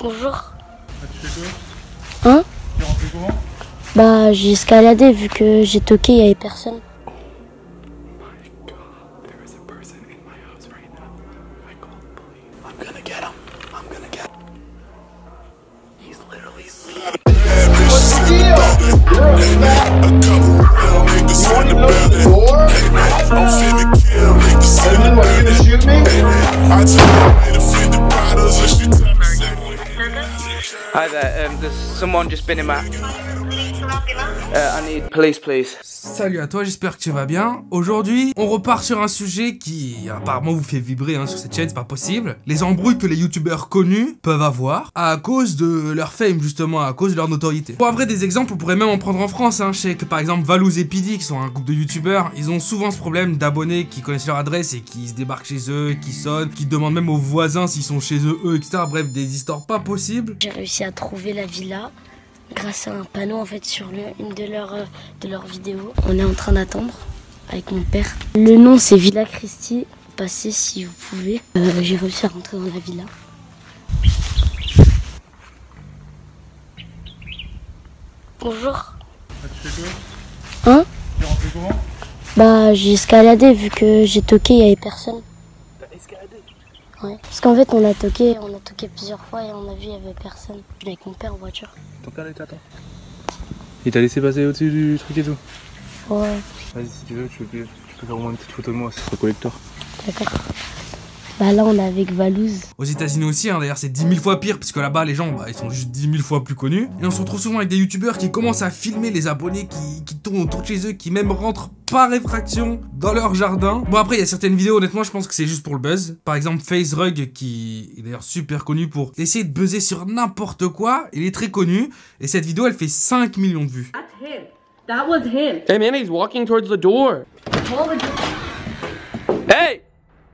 Bonjour. Ah, tu fais quoi? Hein? Tu es rentré comment? Bah j'ai escaladé vu que j'ai toqué, il n'y avait personne. Hi there, there's someone just been in my... I need police, please. Salut à toi, j'espère que tu vas bien. Aujourd'hui, on repart sur un sujet qui apparemment vous fait vibrer sur cette chaîne, c'est pas possible. Les embrouilles que les youtubeurs connus peuvent avoir à cause de leur fame, justement, à cause de leur notoriété. Pour vrai, des exemples, on pourrait même en prendre en France. Je sais que par exemple, Valouz et Pidi, qui sont un groupe de youtubeurs, ils ont souvent ce problème d'abonnés qui connaissent leur adresse et qui se débarquent chez eux, qui sonnent, qui demandent même aux voisins s'ils sont chez eux, etc. Bref, des histoires pas possibles. J'ai réussi à trouver la villa grâce à un panneau en fait sur une de leurs vidéos. On est en train d'attendre avec mon père. Le nom c'est Villa Christie. Passez si vous pouvez. J'ai réussi à rentrer dans la villa. Bonjour. Ah, tu fais quoi? Hein? Tu es rentré comment? Bah j'ai escaladé vu que j'ai toqué, il n'y avait personne. T'as escaladé? Ouais. Parce qu'en fait on a toqué plusieurs fois et on a vu il n'y avait personne. Je suis avec mon père en voiture. Ton père t'attend. Il t'a laissé passer au-dessus du truc et tout? Ouais. Vas-y, si tu veux, tu peux faire au moins une petite photo de moi, c'est trop collector. D'accord. Bah là on est avec Valouz. Aux États-Unis aussi, d'ailleurs c'est 10 000 fois pire, puisque là-bas les gens ils sont juste 10 000 fois plus connus. Et on se retrouve souvent avec des youtubeurs qui commencent à filmer les abonnés qui tournent autour de chez eux, qui même rentrent par effraction dans leur jardin. Bon après il y a certaines vidéos, honnêtement je pense que c'est juste pour le buzz. Par exemple FaceRug qui est d'ailleurs super connu pour essayer de buzzer sur n'importe quoi. Il est très connu et cette vidéo elle fait 5 millions de vues. That's him. That was him. Hey man, he's walking towards the door. Hey!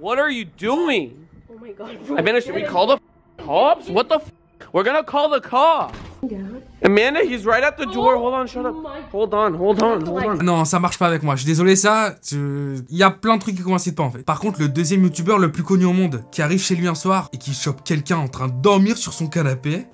What are you doing? Oh my god. Amanda, should we call the cops? What the f? We're gonna call the cops. Amanda, he's right at the door. Hold on, shut up. Hold on. Non, ça marche pas avec moi. Je suis désolé, il y a plein de trucs qui coïncident pas en fait. Par contre, le deuxième youtubeur le plus connu au monde qui arrive chez lui un soir et qui chope quelqu'un en train de dormir sur son canapé.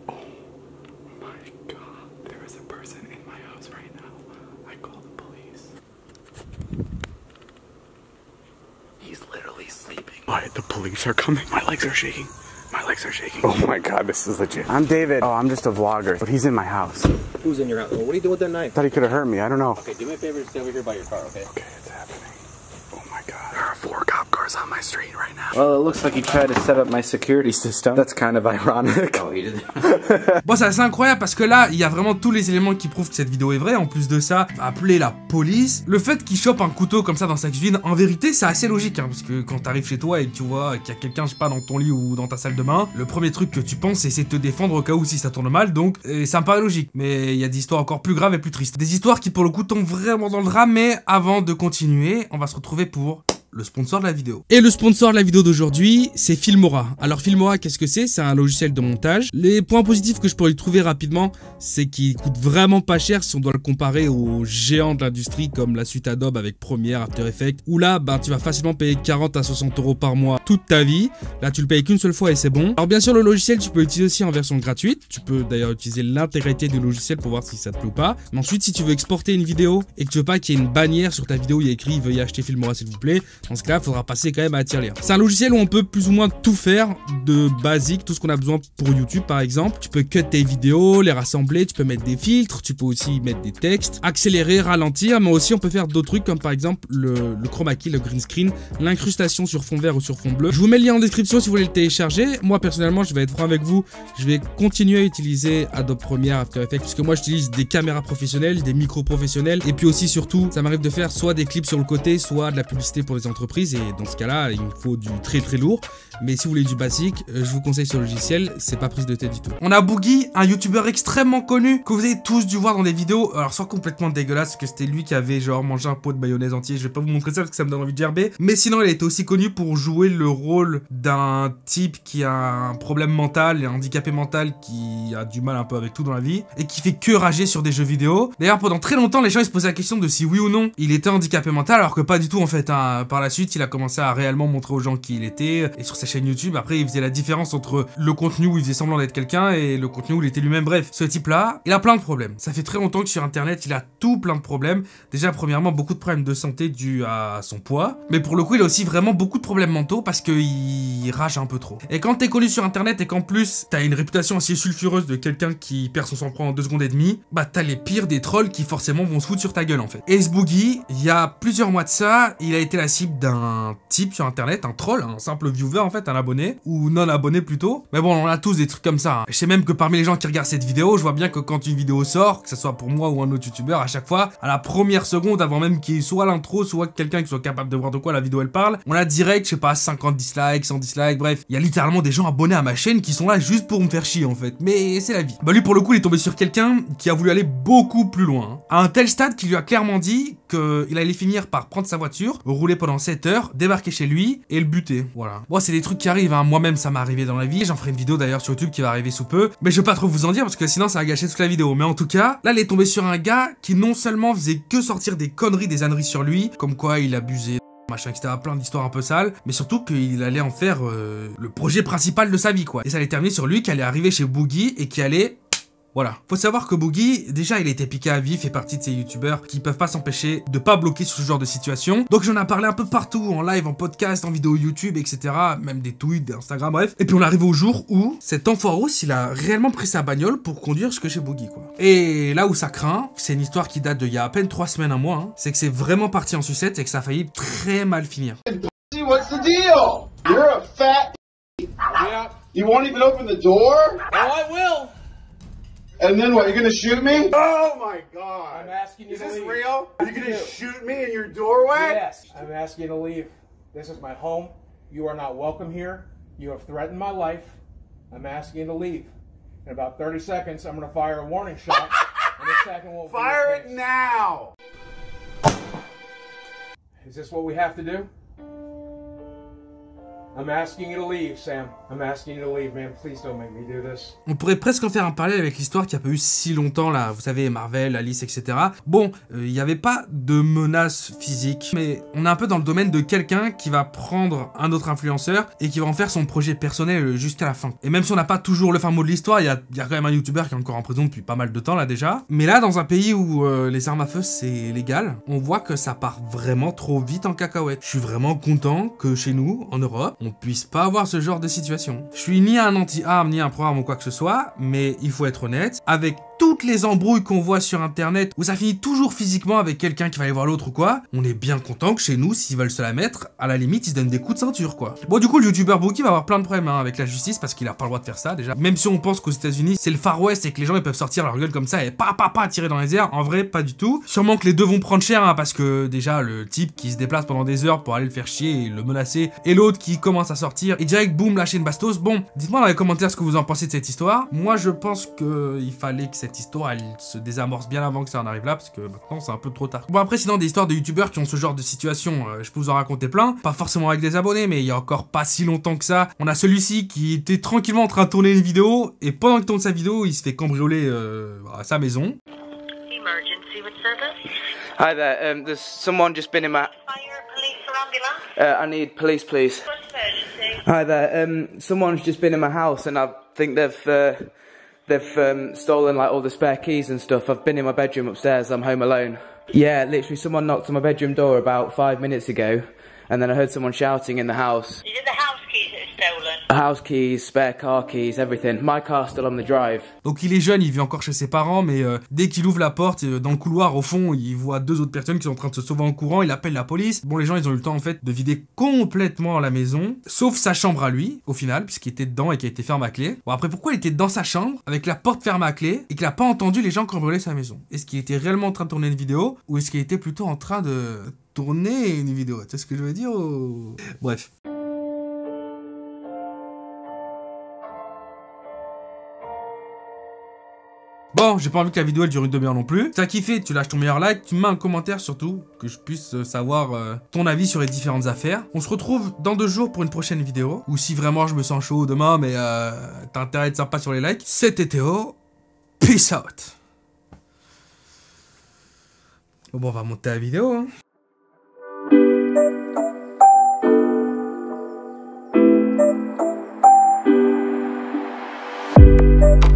Alright, the police are coming. My legs are shaking. My legs are shaking. Oh my god, this is legit. I'm David. Oh, I'm just a vlogger, but he's in my house. Who's in your house? What are you doing with that knife? Thought he could have hurt me. I don't know. Okay, do me a favor and stay over here by your car, okay? Okay, it's happening. Oh my god. There are 4 cop cars on my street right now. Well, it looks like he tried to set up my security system. That's kind of ironic. Oh, he did. Bon, c'est assez incroyable parce que là, il y a vraiment tous les éléments qui prouvent que cette vidéo est vraie. En plus de ça, appeler la police. Le fait qu'il chope un couteau comme ça dans sa cuisine, en vérité, c'est assez logique. Parce que quand t'arrives chez toi et que tu vois qu'il y a quelqu'un, je sais pas, dans ton lit ou dans ta salle de bain, le premier truc que tu penses, c'est de te défendre au cas où si ça tourne mal. Donc, ça me paraît logique. Mais il y a des histoires encore plus graves et plus tristes. Des histoires qui, pour le coup, tombent vraiment dans le drame. Mais avant de continuer, on va se retrouver pour le sponsor de la vidéo. Et le sponsor de la vidéo d'aujourd'hui, c'est Filmora. Alors Filmora, qu'est-ce que c'est? C'est un logiciel de montage. Les points positifs que je pourrais y trouver rapidement, c'est qu'il coûte vraiment pas cher si on doit le comparer aux géants de l'industrie comme la suite Adobe avec Premiere, After Effects, où là, tu vas facilement payer 40 à 60 € par mois toute ta vie. Là, tu le payes qu'une seule fois et c'est bon. Alors bien sûr, le logiciel, tu peux l'utiliser aussi en version gratuite. Tu peux d'ailleurs utiliser l'intégralité du logiciel pour voir si ça te plaît ou pas. Mais ensuite, si tu veux exporter une vidéo et que tu veux pas qu'il y ait une bannière sur ta vidéo, il y a écrit « Veuillez acheter Filmora s'il vous plaît », dans ce cas-là, il faudra passer quand même à la tirelire. C'est un logiciel où on peut plus ou moins tout faire de basique, tout ce qu'on a besoin pour YouTube par exemple. Tu peux cut tes vidéos, les rassembler, tu peux mettre des filtres, tu peux aussi mettre des textes, accélérer, ralentir, mais aussi on peut faire d'autres trucs comme par exemple le chroma key, le green screen, l'incrustation sur fond vert ou sur fond bleu. Je vous mets le lien en description si vous voulez le télécharger. Moi personnellement, je vais être franc avec vous, je vais continuer à utiliser Adobe Premiere, After Effects, puisque moi j'utilise des caméras professionnelles, des micros professionnels, et puis aussi surtout, ça m'arrive de faire soit des clips sur le côté, soit de la publicité pour les entreprises. Et dans ce cas-là, il me faut du très lourd. Mais si vous voulez du basique, je vous conseille ce logiciel, c'est pas prise de tête du tout. On a Boogie, un youtubeur extrêmement connu, que vous avez tous dû voir dans des vidéos. Alors soit complètement dégueulasse, parce que c'était lui qui avait genre mangé un pot de mayonnaise entier. Je vais pas vous montrer ça parce que ça me donne envie de gerber. Mais sinon, il a été aussi connu pour jouer le rôle d'un type qui a un problème mental, un handicapé mental, qui a du mal un peu avec tout dans la vie, et qui fait que rager sur des jeux vidéo. D'ailleurs, pendant très longtemps, les gens ils se posaient la question de si oui ou non il était handicapé mental, alors que pas du tout en fait. Par par la suite, il a commencé à réellement montrer aux gens qui il était. Et sur sa chaîne YouTube, après, il faisait la différence entre le contenu où il faisait semblant d'être quelqu'un et le contenu où il était lui-même. Bref, ce type-là, il a plein de problèmes. Ça fait très longtemps que sur Internet, il a tout plein de problèmes. Déjà, premièrement, beaucoup de problèmes de santé dus à son poids. Mais pour le coup, il a aussi vraiment beaucoup de problèmes mentaux parce qu'il rage un peu trop. Et quand t'es connu sur Internet et qu'en plus, t'as une réputation assez sulfureuse de quelqu'un qui perd son sang-froid en 2 secondes et demie, bah t'as les pires des trolls qui forcément vont se foutre sur ta gueule en fait. Ace Boogie, il y a plusieurs mois de ça, il a été la cible d'un type sur Internet, un troll, un simple viewer en fait, un abonné, ou non abonné plutôt. Mais bon, on a tous des trucs comme ça. Hein. Je sais même que parmi les gens qui regardent cette vidéo, je vois bien que quand une vidéo sort, que ce soit pour moi ou un autre youtubeur, à chaque fois, à la première seconde, avant même qu'il y ait soit l'intro, soit quelqu'un qui soit capable de voir de quoi la vidéo elle parle, on a direct, je sais pas, 50 dislikes, 100 dislikes, bref. Il y a littéralement des gens abonnés à ma chaîne qui sont là juste pour me faire chier en fait. Mais c'est la vie. Bah lui pour le coup, il est tombé sur quelqu'un qui a voulu aller beaucoup plus loin. Hein. À un tel stade qu'il lui a clairement dit qu'il allait finir par prendre sa voiture, rouler pendant 7 heures, débarquer chez lui et le buter. Voilà. Bon, c'est des trucs qui arrivent, hein. Moi-même ça m'est arrivé dans la vie. J'en ferai une vidéo d'ailleurs sur YouTube qui va arriver sous peu. Mais je vais pas trop vous en dire parce que sinon ça va gâcher toute la vidéo. Mais en tout cas, là, il est tombé sur un gars qui non seulement faisait que sortir des conneries, des âneries sur lui, comme quoi il abusait, machin, etc. Plein d'histoires un peu sales, mais surtout qu'il allait en faire le projet principal de sa vie, quoi. Et ça allait terminer sur lui qui allait arriver chez Boogie et qui allait... Voilà. Faut savoir que Boogie, déjà, il a été piqué à vif, fait partie de ces youtubeurs qui peuvent pas s'empêcher de pas bloquer sur ce genre de situation. Donc j'en ai parlé un peu partout, en live, en podcast, en vidéo YouTube, etc. Même des tweets, des Instagram, bref. Et puis on arrive au jour où cet enfoirous, il a réellement pris sa bagnole pour conduire jusque chez Boogie, quoi. Et là où ça craint, c'est une histoire qui date d'il y a à peine 3 semaines, un mois, hein, c'est que c'est vraiment parti en sucette et que ça a failli très mal finir. What's the deal? You're a fat. Yeah. You won't even open the door? Oh, I will. And then what, you're gonna shoot me? Oh my god. I'm asking you Is to this leave. real? Are you gonna shoot me in your doorway? Yes, I'm asking you to leave. This is my home. You are not welcome here. You have threatened my life. I'm asking you to leave. In about 30 seconds, I'm gonna fire a warning shot. And the second will Fire it now! Is this what we have to do? I'm asking you to leave, Sam. I'm asking you to leave, man. Please don't make me do this. On pourrait presque en faire un parallèle avec l'histoire qui a pas eu si longtemps là, vous savez, Marvel, Alice, etc. Bon, il n'y avait pas de menace physique, mais on est un peu dans le domaine de quelqu'un qui va prendre un autre influenceur et qui va en faire son projet personnel jusqu'à la fin. Et même si on n'a pas toujours le fin mot de l'histoire, il y a quand même un youtubeur qui est encore en prison depuis pas mal de temps là déjà. Mais là, dans un pays où les armes à feu c'est légal, on voit que ça part vraiment trop vite en cacahuète. Je suis vraiment content que chez nous, en Europe, on puisse pas avoir ce genre de situation. Je suis ni un anti-arme, ni un pro-arme ou quoi que ce soit, mais il faut être honnête, avec toutes les embrouilles qu'on voit sur internet, où ça finit toujours physiquement avec quelqu'un qui va aller voir l'autre ou quoi, on est bien content que chez nous, s'ils veulent se la mettre, à la limite, ils se donnent des coups de ceinture, quoi. Bon, du coup, le youtubeur Boogie va avoir plein de problèmes hein, avec la justice, parce qu'il a pas le droit de faire ça, déjà. Même si on pense qu'aux États-Unis c'est le Far West et que les gens ils peuvent sortir leur gueule comme ça et pas tirer dans les airs, en vrai, pas du tout. Sûrement que les deux vont prendre cher, hein, parce que déjà, le type qui se déplace pendant des heures pour aller le faire chier et le menacer, et l'autre qui commence à sortir, et direct, boum, lâcher une bastos. Bon, dites-moi dans les commentaires ce que vous en pensez de cette histoire. Moi, je pense qu'il fallait que cette histoire, elle se désamorce bien avant que ça en arrive là, parce que maintenant, c'est un peu trop tard. Bon, après, sinon, des histoires de youtubeurs qui ont ce genre de situation, je peux vous en raconter plein. Pas forcément avec des abonnés, mais il y a encore pas si longtemps que ça. On a celui-ci qui était tranquillement en train de tourner une vidéo, et pendant qu'il tourne sa vidéo, il se fait cambrioler à sa maison. Emergency with service? Hi there, there's someone just been in my... Fire, police or ambulance? I need police, please. What's emergency? Hi there, someone's just been in my house and I think they've stolen like all the spare keys and stuff. I've been in my bedroom upstairs, I'm home alone. Yeah, literally someone knocked on my bedroom door about 5 minutes ago and then I heard someone shouting in the house. Is it the house keys that are stolen? House keys, spare car keys, everything. My car's still on the drive. Donc il est jeune, il vit encore chez ses parents, mais dès qu'il ouvre la porte, dans le couloir, au fond, il voit 2 autres personnes qui sont en train de se sauver en courant, il appelle la police. Bon, les gens, ils ont eu le temps, en fait, de vider complètement la maison, sauf sa chambre à lui, au final, puisqu'il était dedans et qu'il a été fermé à clé. Bon, après, pourquoi il était dans sa chambre, avec la porte fermée à clé, et qu'il a pas entendu les gens cambrioler sa maison? Est-ce qu'il était réellement en train de tourner une vidéo, ou est-ce qu'il était plutôt en train de tourner une vidéo? Tu sais ce que je veux dire? Bref. Bon, j'ai pas envie que la vidéo elle dure une demi-heure non plus. Si t'as kiffé, tu lâches ton meilleur like, tu mets un commentaire surtout, que je puisse savoir ton avis sur les différentes affaires. On se retrouve dans 2 jours pour une prochaine vidéo. Ou si vraiment je me sens chaud demain, mais t'as intérêt à être sympa sur les likes. C'était Théo. Peace out. Bon, on va monter la vidéo, hein. you.